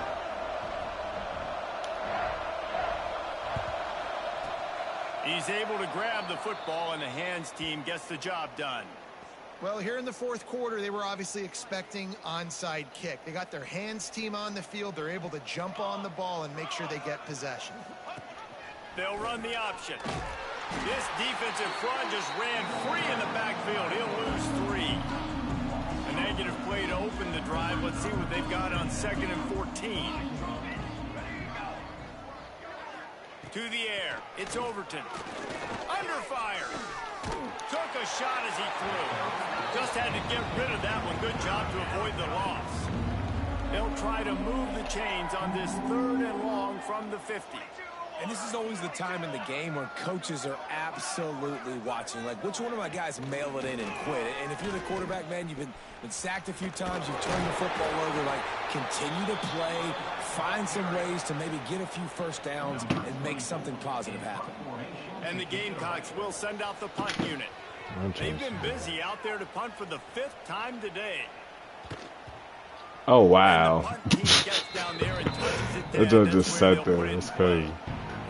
He's able to grab the football, and the hands team gets the job done. Well, here in the fourth quarter, they were obviously expecting onside kick. They got their hands team on the field. They're able to jump on the ball and make sure they get possession. They'll run the option. This defensive front just ran free in the backfield. He'll lose 3. A negative play to open the drive. Let's see what they've got on 2nd and 14. To the air. It's Overton. Under fire. Took a shot as he threw. Just had to get rid of that one. Good job to avoid the loss. They'll try to move the chains on this 3rd and long from the 50. And this is always the time in the game where coaches are absolutely watching. Like, which one of my guys mail it in and quit? And if you're the quarterback, man, you've been sacked a few times, you've turned the football over, like, continue to play, find some ways to maybe get a few first downs and make something positive happen. And the Gamecocks will send out the punt unit. They've been busy out there to punt for the 5th time today. Oh, wow. It just sat there. It's crazy.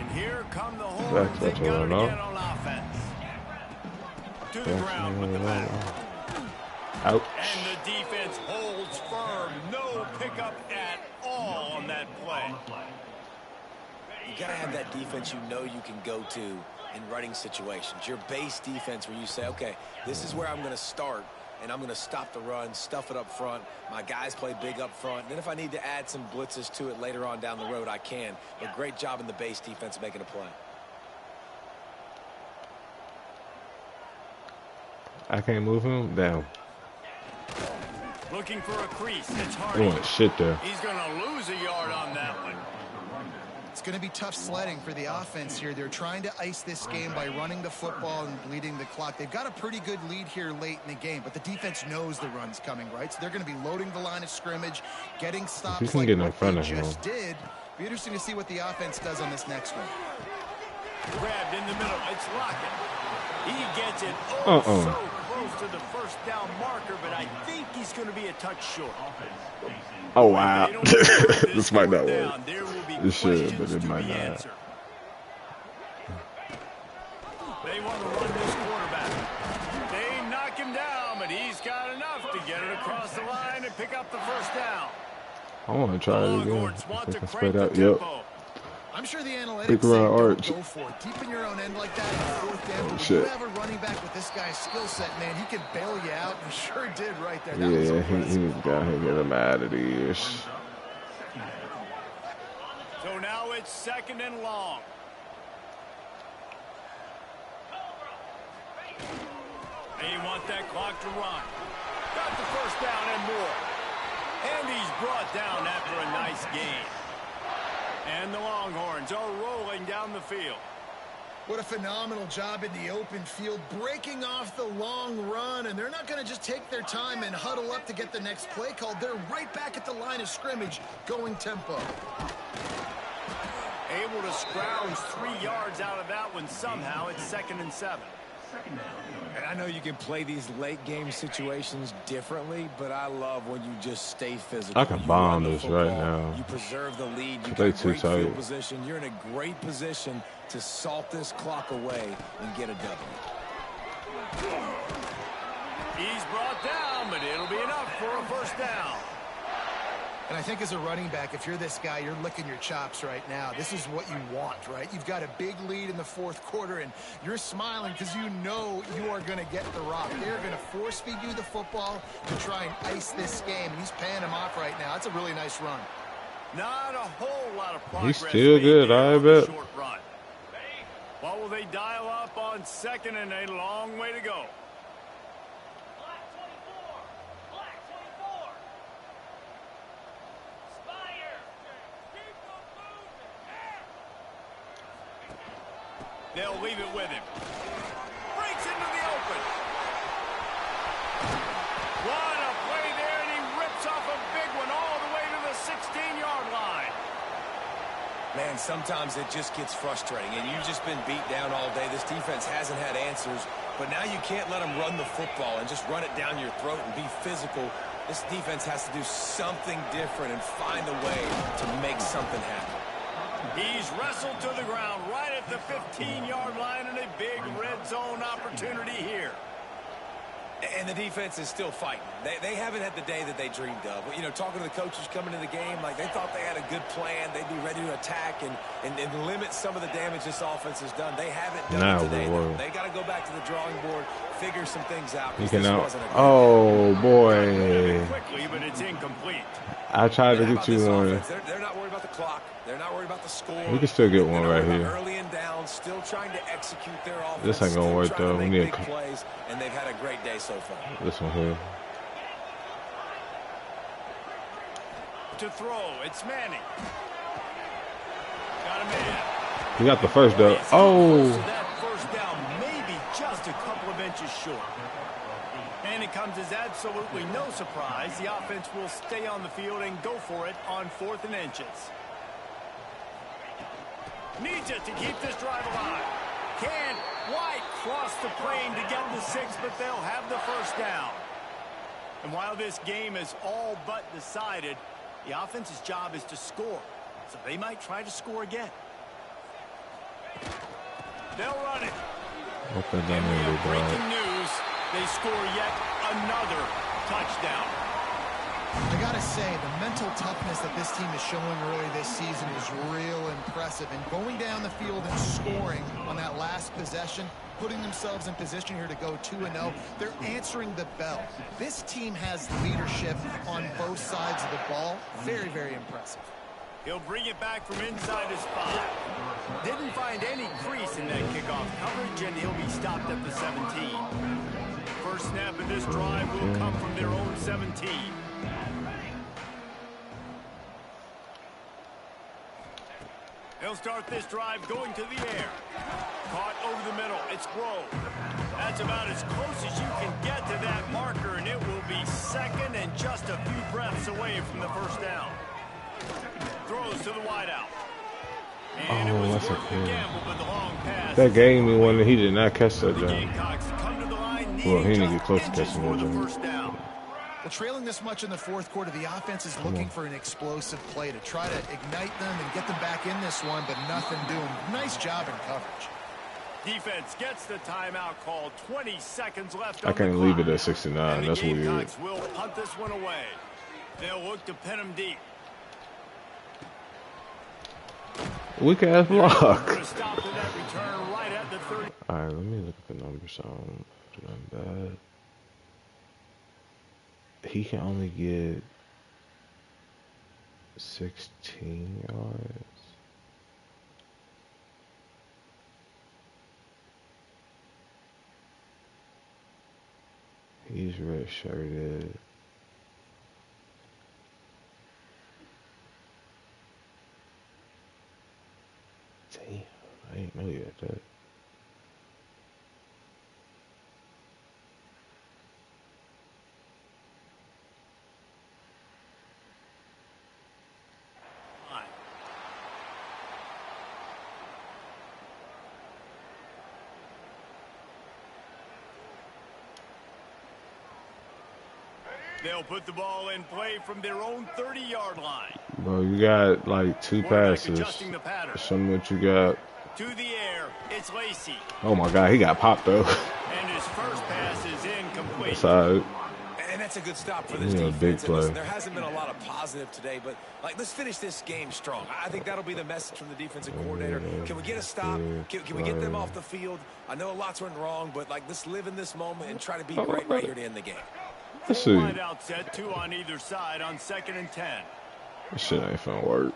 And here come the Horns. They got it again on offense. To the ground with the back. Ouch. And the defense holds firm. No pickup at all on that play. You got to have that defense you know you can go to in running situations. Your base defense where you say, okay, this is where I'm going to start, and I'm going to stop the run, stuff it up front. My guys play big up front. Then if I need to add some blitzes to it later on down the road, I can. But great job in the base defense making a play. I can't move him down. Looking for a crease. It's hard. Doing shit there. He's going to lose a yard on that one. It's going to be tough sledding for the offense here. They're trying to ice this game by running the football and bleeding the clock. They've got a pretty good lead here late in the game, but the defense knows the run's coming, right? So they're going to be loading the line of scrimmage, getting stops like what they just did. Be interesting to see what the offense does on this next one. Grabbed in the middle. It's Lockett. He gets it so close to the first down marker, but I think he's going to be a touch short. Oh, wow. This might not work. It should, but it might not. They want to run this quarterback. They knock him down, but he's got enough to get it across the line and pick up the first down. I want to try it again. I can spread out. Yep. I'm sure the analytics say don't go for it. Deep in your own end like that in the 4th down. If you have a running back with this guy's skill set, man, he can bail you out. And sure did right there. Yeah, he's got to get him out of these. So now it's 2nd and long. They want that clock to run. Got the first down and more. And he's brought down after a nice gain. And the Longhorns are rolling down the field. What a phenomenal job in the open field, breaking off the long run. And they're not going to just take their time and huddle up to get the next play called. They're right back at the line of scrimmage, going tempo. Able to scrounge 3 yards out of that one somehow. It's 2nd and 7. And I know you can play these late game situations differently, but I love when you just stay physical. I can bomb this right now. You preserve the lead. You got great field position. You're in a great position to salt this clock away and get a W. He's brought down, but it'll be enough for a first down. And I think as a running back, if you're this guy, you're licking your chops right now. This is what you want, right? You've got a big lead in the 4th quarter, and you're smiling because you know you are going to get the rock. They're going to force-feed you the football to try and ice this game. And he's paying him off right now. That's a really nice run. Not a whole lot of progress. He's still good, I bet. Short run. What will they dial up on 2nd and a long way to go? They'll leave it with him. Breaks into the open. What a play there, and he rips off a big one all the way to the 16-yard line. Man, sometimes it just gets frustrating, and you've just been beat down all day. This defense hasn't had answers, but now you can't let them run the football and just run it down your throat and be physical. This defense has to do something different and find a way to make something happen. He's wrestled to the ground right at the 15-yard line, and a big red zone opportunity here. And the defense is still fighting. They haven't had the day that they dreamed of. You know, talking to the coaches coming into the game, like they thought they had a good plan. They'd be ready to attack and limit some of the damage this offense has done. They haven't done it today. They got to go back to the drawing board, figure some things out. Oh, boy. Quickly, but it's incomplete. I tried to get you one. They're not worried about the clock. They're not worried about the score. We can still get one right here. Early and down, still trying to execute their offense. This ain't gonna work though. We need big plays, and they've had a great day so far. This one here. To throw, it's Manning. Got a man. He got the first down. Oh. That first down, maybe just a couple of inches short. And it comes as absolutely no surprise. The offense will stay on the field and go for it on 4th and inches. Needs it to keep this drive alive. Can't quite cross the plane to get the 6, but they'll have the first down. And while this game is all but decided, the offense's job is to score. So they might try to score again. They'll run it. And we have breaking news. They score yet another touchdown. I got to say, the mental toughness that this team is showing early this season is real impressive. And going down the field and scoring on that last possession, putting themselves in position here to go 2-0, they're answering the bell. This team has leadership on both sides of the ball. Very, very impressive. He'll bring it back from inside his 5. Didn't find any crease in that kickoff coverage, and he'll be stopped at the 17. First snap of this drive will come from their own 17. He'll start this drive going to the air. Caught over the middle. It's Grove. That's about as close as you can get to that marker, and it will be second and just a few breaths away from the first down. Throws to the wideout. And it was worth the gamble, but the long pass. That game he won, he did not catch that The job. Gamecocks come to the line, Well, he needing didn't get close to just catching inches that for the job. first down. Well, trailing this much in the fourth quarter, the offense is looking for an explosive play to try to ignite them and get them back in this one, but nothing doing. Nice job in coverage. Defense gets the timeout called. 20 seconds left. I can't leave it at 69. And That's the weird. Gamecocks will punt this one away. They'll look to pin them deep. Weak ass block. Stop to that return right at the 30. All right, let me look at the numbers. Doing bad. He can only get 16 yards. He's red shirted. Damn, I didn't know you had that. They'll put the ball in play from their own 30-yard line. Bro, you got like 2 passes. Adjusting the pattern. Show me what you got. To the air, it's Lacey. Oh my God, he got popped though. And his first pass is incomplete. That's all right. And that's a good stop for this Yeah, defense. big And play. listen, there hasn't been a lot of positive today, but let's finish this game strong. I think that'll be the message from the defensive coordinator. Can we get a stop? Can we get them off the field? I know a lot's went wrong, but let's live in this moment and try to be great right here to end the game. Let's see. Wide out set, 2 on either side on 2nd and 10. This shit ain't finna work.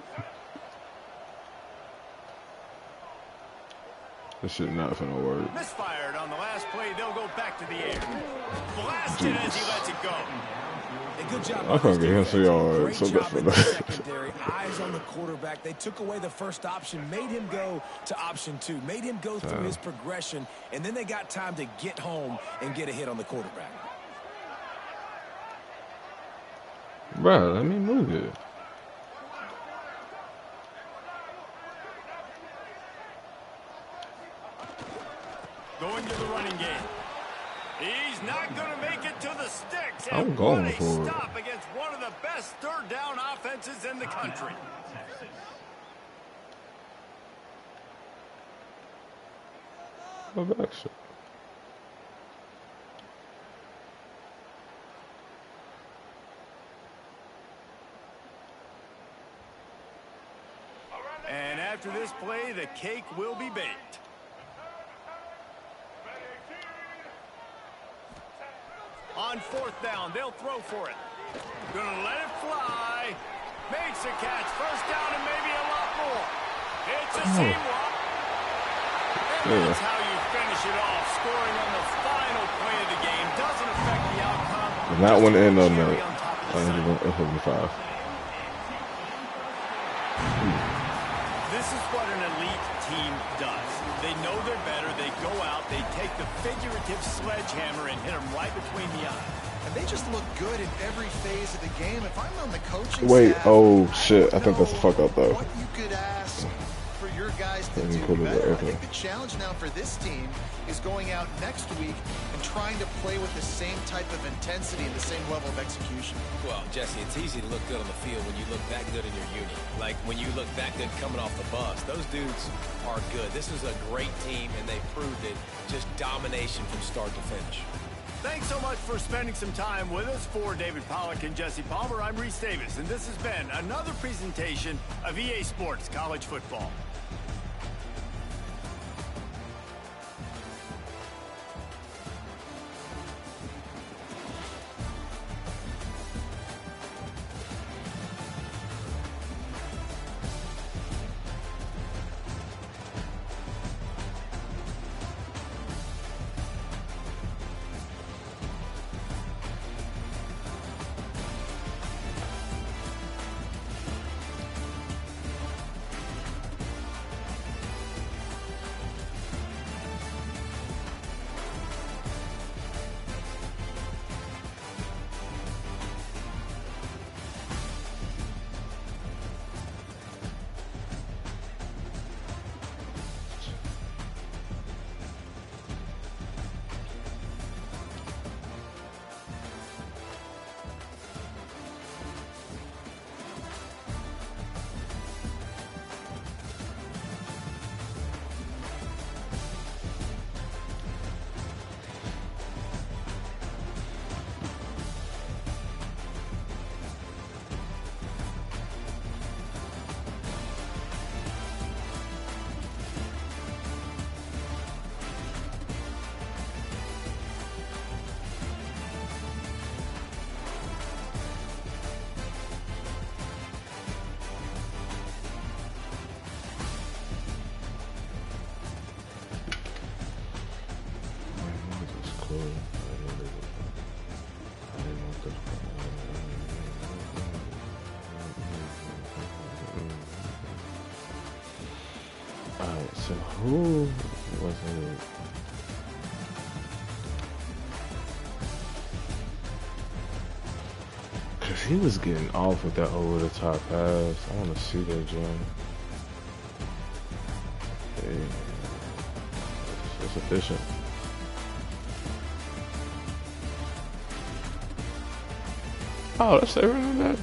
This shit not finna work. Misfired on the last play. They'll go back to the air. Blasted as he lets it go. A good job. I can't get him so yards. Great So job that's in the for secondary. Eyes on the quarterback. They took away the first option, made him go to option 2, made him go through his progression, and then they got time to get home and get a hit on the quarterback. Bro, let me move it. Going to the running game. He's not going to make it to the sticks. I'm And going what a for it. stop against one of the best third down offenses in the country. Go back, shit. And after this play, the cake will be baked. On 4th down, they'll throw for it. Gonna let it fly. Makes a catch. First down and maybe a lot more. It's a seam walk. And that's how you finish it off. Scoring on the final play of the game doesn't affect the outcome. And that one end on Cherry the top of the 75. This is what an elite team does. They know they're better. They go out. They take the figurative sledgehammer and hit them right between the eyes. And they just look good in every phase of the game. If I'm on the coaching Wait, staff, oh shit, I don't think that's a know fuck up though. What you could ask for your guys to Let me do put it better. right I think here. the challenge now for this team is going out next week and trying to play with the same type of intensity and the same level of execution. Well, Jesse, it's easy to look good on the field when you look that good in your unit. Like when you look that good coming off the bus. Those dudes are good. This is a great team, and they proved it. Just domination from start to finish. Thanks so much for spending some time with us. For David Pollack and Jesse Palmer, I'm Reese Davis, and this has been another presentation of EA Sports College Football. So who was it? Cause he was getting off with that over the top pass. I want to see that, John. Hey, it's efficient. Oh, that's everything in that.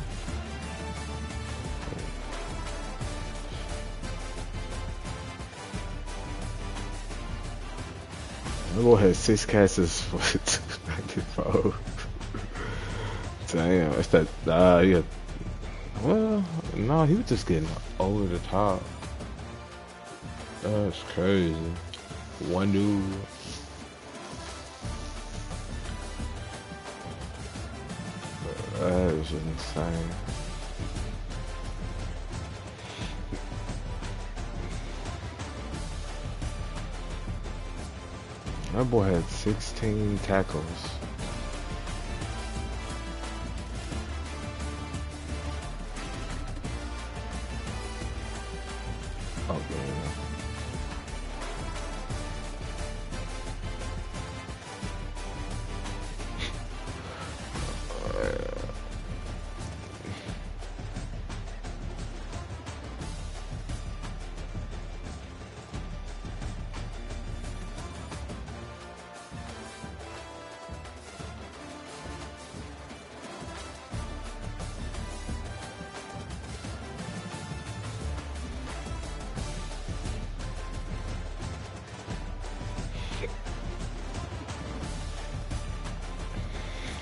The boy had 6 catches for 294. Damn, it's that. Yeah. Well, no, he was just getting over the top. That's crazy. One dude. That is just insane. That boy had 16 tackles. Oh, man.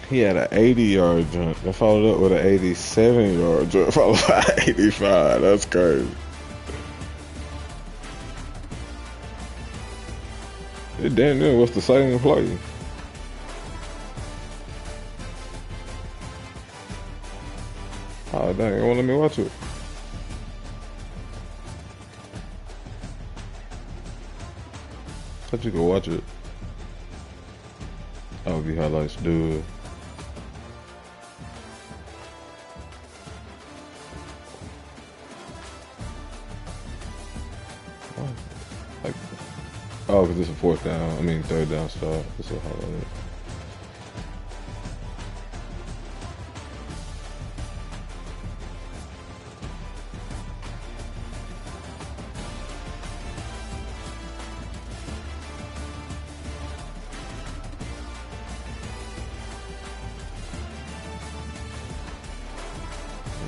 He had an 80-yard jump. That followed up with an 87-yard jump, followed by 85. That's crazy. It damn near was the same play. Oh, dang. You won't let me watch it? Thought you could watch it. Oh, the highlights do it. Oh, because it's a 4th down. I mean, 3rd down stop. It's a highlight.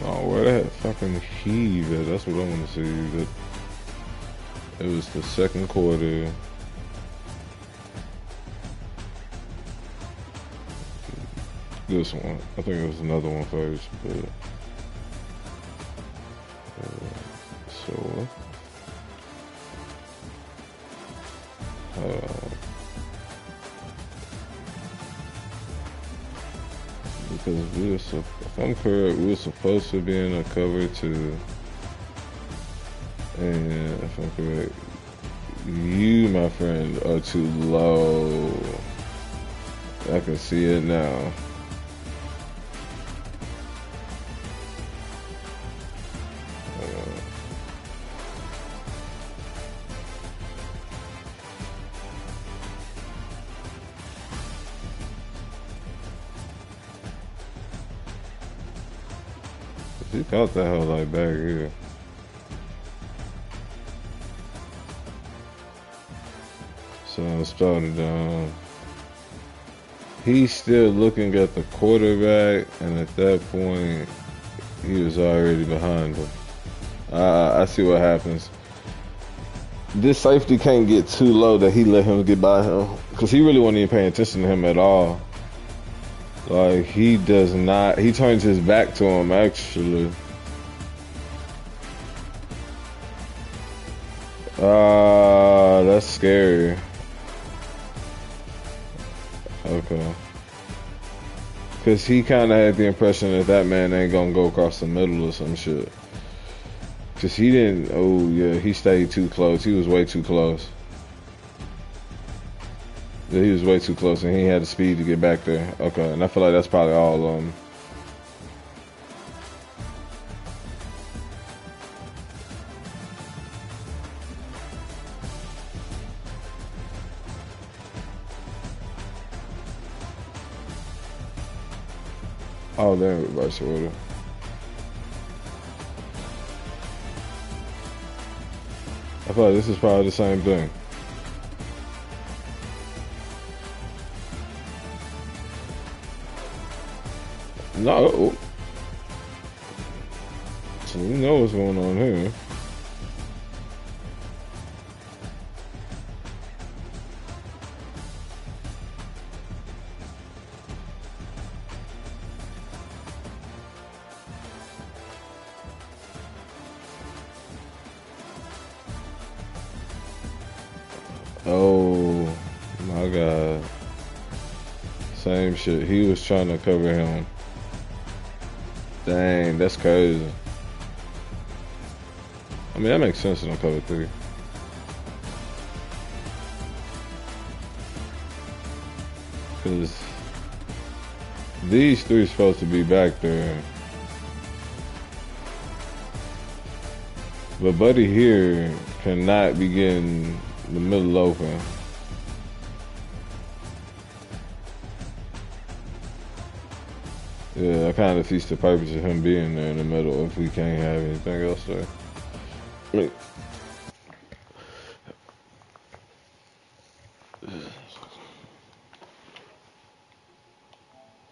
Oh, where that fucking heave at? That's what I want to see. That it was the 2nd quarter. This one. I think it was another one first, but so because we were if I'm correct, we were supposed to be in a cover 2, and if I'm correct, you, my friend, are too low. I can see it now. He caught that hell like back here. So I'm starting down. He's still looking at the quarterback, and at that point, he was already behind him. I see what happens. This safety can't get too low that he let him get by him, because he really wasn't even paying attention to him at all. Like, he does not, he turns his back to him, actually. That's scary. Okay. Because he kind of had the impression that that man ain't going to go across the middle or some shit. Because he didn't, oh yeah, he stayed too close. He was way too close. Yeah, he was way too close, and he had the speed to get back there. Okay, and I feel like that's probably all of them. Oh, damn, reverse order. I thought this is probably the same thing. No. So we know what's going on here. Oh my God. Same shit. He was trying to cover him. Dang, that's crazy. I mean, that makes sense on cover 3. Because these 3 are supposed to be back there. But Buddy here cannot be getting the middle open. Yeah, that kind of defeats the purpose of him being there in the middle if we can't have anything else there.